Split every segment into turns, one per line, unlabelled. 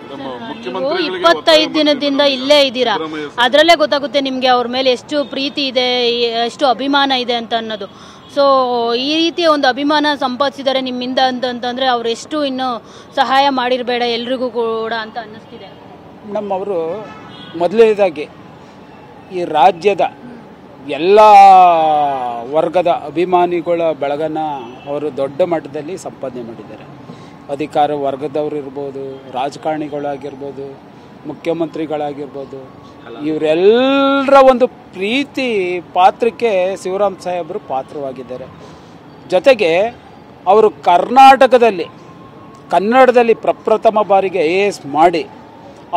ನೀವು 25 ದಿನದಿಂದ ಇಲ್ಲೇ ಇದ್ದೀರಾ, ಅದರಲ್ಲೇ ಗೊತ್ತಾಗುತ್ತೆ ನಿಮಗೆ ಅವ್ರ ಮೇಲೆ ಎಷ್ಟು ಪ್ರೀತಿ ಇದೆ, ಎಷ್ಟು ಅಭಿಮಾನ ಇದೆ ಅಂತ ಅನ್ನೋದು. ಸೊ ಈ ರೀತಿಯ ಒಂದು ಅಭಿಮಾನ ಸಂಪಾದಿಸಿದ್ದಾರೆ ನಿಮ್ಮಿಂದ ಅಂತಂದ್ರೆ ಅವ್ರು ಎಷ್ಟು ಇನ್ನು ಸಹಾಯ ಮಾಡಿರಬೇಡ ಎಲ್ರಿಗೂ ಕೂಡ ಅಂತ ಅನ್ನಿಸ್ತಿದೆ.
ನಮ್ಮವರು ಮೊದಲನೇದಾಗಿ ಈ ರಾಜ್ಯದ ಎಲ್ಲ ವರ್ಗದ ಅಭಿಮಾನಿಗಳ ಬೆಳಗನ್ನ ಅವರು ದೊಡ್ಡ ಮಟ್ಟದಲ್ಲಿ ಸಂಪಾದನೆ ಮಾಡಿದ್ದಾರೆ. ಅಧಿಕಾರ ವರ್ಗದವರು ಇರ್ಬೋದು, ರಾಜಕಾರಣಿಗಳಾಗಿರ್ಬೋದು, ಮುಖ್ಯಮಂತ್ರಿಗಳಾಗಿರ್ಬೋದು, ಇವರೆಲ್ಲರ ಒಂದು ಪ್ರೀತಿ ಪಾತ್ರಕ್ಕೆ ಶಿವರಾಮ್ ಸಾಹೇಬರು ಪಾತ್ರವಾಗಿದ್ದಾರೆ. ಜೊತೆಗೆ ಅವರು ಕನ್ನಡದಲ್ಲಿ ಪ್ರಪ್ರಥಮ ಬಾರಿಗೆ AS ಮಾಡಿ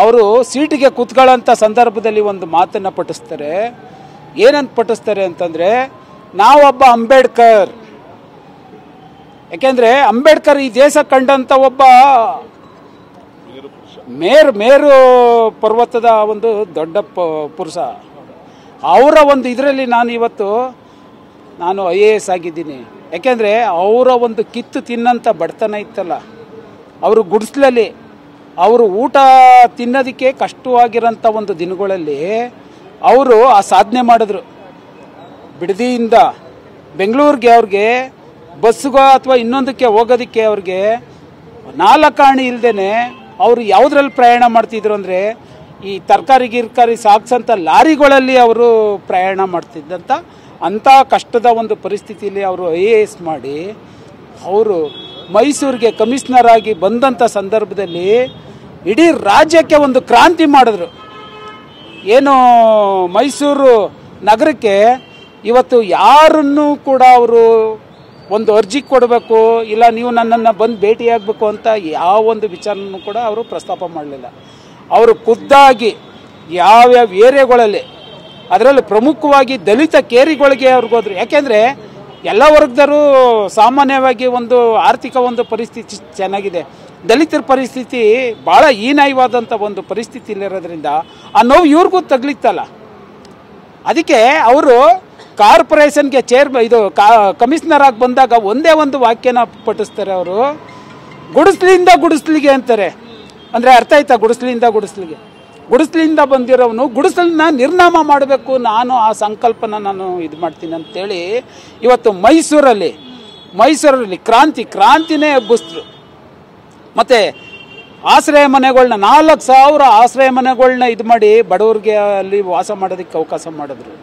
ಅವರು ಸೀಟಿಗೆ ಕೂತ್ಕೊಳ್ಳೋಂಥ ಸಂದರ್ಭದಲ್ಲಿ ಒಂದು ಮಾತನ್ನು ಪಠಿಸ್ತಾರೆ. ಏನಂತ ಪಠಿಸ್ತಾರೆ ಅಂತಂದರೆ, ನಾವೊಬ್ಬ ಅಂಬೇಡ್ಕರ್. ಯಾಕೆಂದರೆ ಅಂಬೇಡ್ಕರ್ ಈ ದೇಶ ಕಂಡಂಥ ಒಬ್ಬ ಮೇರು ಪರ್ವತದ ಒಂದು ದೊಡ್ಡ ಪುರುಷ. ಅವರ ಒಂದು ಇದರಲ್ಲಿ ನಾನು IAS ಆಗಿದ್ದೀನಿ. ಯಾಕೆಂದರೆ ಅವರ ಒಂದು ಕಿತ್ತು ತಿನ್ನಂಥ ಬಡತನ ಇತ್ತಲ್ಲ, ಅವರು ಗುಡಿಸ್ಲಲ್ಲಿ ಅವರು ಊಟ ತಿನ್ನೋದಕ್ಕೆ ಕಷ್ಟವಾಗಿರೋಂಥ ಒಂದು ದಿನಗಳಲ್ಲಿ ಅವರು ಆ ಸಾಧನೆ ಮಾಡಿದ್ರು. ಬಿಡದಿಯಿಂದ ಬೆಂಗಳೂರಿಗೆ ಅವ್ರಿಗೆ ಬಸ್ಸಿಗೋ ಅಥವಾ ಇನ್ನೊಂದಕ್ಕೆ ಹೋಗೋದಕ್ಕೆ ಅವ್ರಿಗೆ 4 ಆಣೆ ಇಲ್ಲದೇ ಅವರು ಯಾವುದ್ರಲ್ಲಿ ಪ್ರಯಾಣ ಮಾಡ್ತಿದ್ರು ಅಂದರೆ ಈ ತರಕಾರಿ ಸಾಗಿಸೋಂಥ ಲಾರಿಗಳಲ್ಲಿ ಅವರು ಪ್ರಯಾಣ ಮಾಡ್ತಿದ್ದಂಥ ಅಂಥ ಕಷ್ಟದ ಒಂದು ಪರಿಸ್ಥಿತಿಯಲ್ಲಿ ಅವರು IAS ಮಾಡಿ ಅವರು ಮೈಸೂರಿಗೆ ಕಮಿಷನರ್ ಆಗಿ ಬಂದಂಥ ಸಂದರ್ಭದಲ್ಲಿ ಇಡೀ ರಾಜ್ಯಕ್ಕೆ ಒಂದು ಕ್ರಾಂತಿ ಮಾಡಿದ್ರು. ಏನು ಮೈಸೂರು ನಗರಕ್ಕೆ ಇವತ್ತು ಯಾರನ್ನೂ ಕೂಡ ಅವರು ಒಂದು ಅರ್ಜಿ ಕೊಡಬೇಕು, ಇಲ್ಲ ನೀವು ನನ್ನನ್ನು ಬಂದು ಭೇಟಿಯಾಗಬೇಕು ಅಂತ ಯಾವ ಒಂದು ವಿಚಾರನೂ ಕೂಡ ಅವರು ಪ್ರಸ್ತಾಪ ಮಾಡಲಿಲ್ಲ. ಅವರು ಖುದ್ದಾಗಿ ಯಾವ್ಯಾವ ಏರಿಯಾಗಳಲ್ಲಿ, ಅದರಲ್ಲಿ ಪ್ರಮುಖವಾಗಿ ದಲಿತ ಕೇರಿಗಳಿಗೆ ಅವ್ರಿಗೋದ್ರು. ಯಾಕೆಂದರೆ ಎಲ್ಲ ವರ್ಗದವರು ಸಾಮಾನ್ಯವಾಗಿ ಒಂದು ಆರ್ಥಿಕ ಒಂದು ಪರಿಸ್ಥಿತಿ ಚೆನ್ನಾಗಿದೆ, ದಲಿತರ ಪರಿಸ್ಥಿತಿ ಭಾಳ ಹೀನಾಯವಾದಂಥ ಒಂದು ಪರಿಸ್ಥಿತಿಯಲ್ಲಿರೋದ್ರಿಂದ ಆ ನೋವು ಇವ್ರಿಗೂ ತಗಲಿತ್ತಲ್ಲ. ಅದಕ್ಕೆ ಅವರು ಕಾರ್ಪೊರೇಷನ್ಗೆ ಕಮಿಷನರ್ ಆಗಿ ಬಂದಾಗ ಒಂದೇ ಒಂದು ವಾಕ್ಯನ ಪಠಿಸ್ತಾರೆ. ಅವರು ಗುಡಿಸ್ಲಿಂದ ಗುಡಿಸ್ಲಿಗೆ ಅಂತಾರೆ. ಅಂದರೆ ಅರ್ಥ ಆಯ್ತಾ? ಗುಡಿಸ್ಲಿಂದ ಬಂದಿರೋನು ಗುಡಿಸಲನ್ನ ನಿರ್ನಾಮ ಮಾಡಬೇಕು, ನಾನು ಆ ಸಂಕಲ್ಪನ ಇದು ಮಾಡ್ತೀನಿ ಅಂತೇಳಿ ಇವತ್ತು ಮೈಸೂರಲ್ಲಿ ಕ್ರಾಂತಿನೇ ಎಬ್ಬಿಸಿದ್ರು. ಮತ್ತು ಆಶ್ರಯ ಮನೆಗಳನ್ನ 4,000 ಆಶ್ರಯ ಮನೆಗಳನ್ನ ಇದು ಮಾಡಿ ಬಡವರಿಗೆ ಅಲ್ಲಿ ವಾಸ ಮಾಡೋದಕ್ಕೆ ಅವಕಾಶ ಮಾಡಿದ್ರು.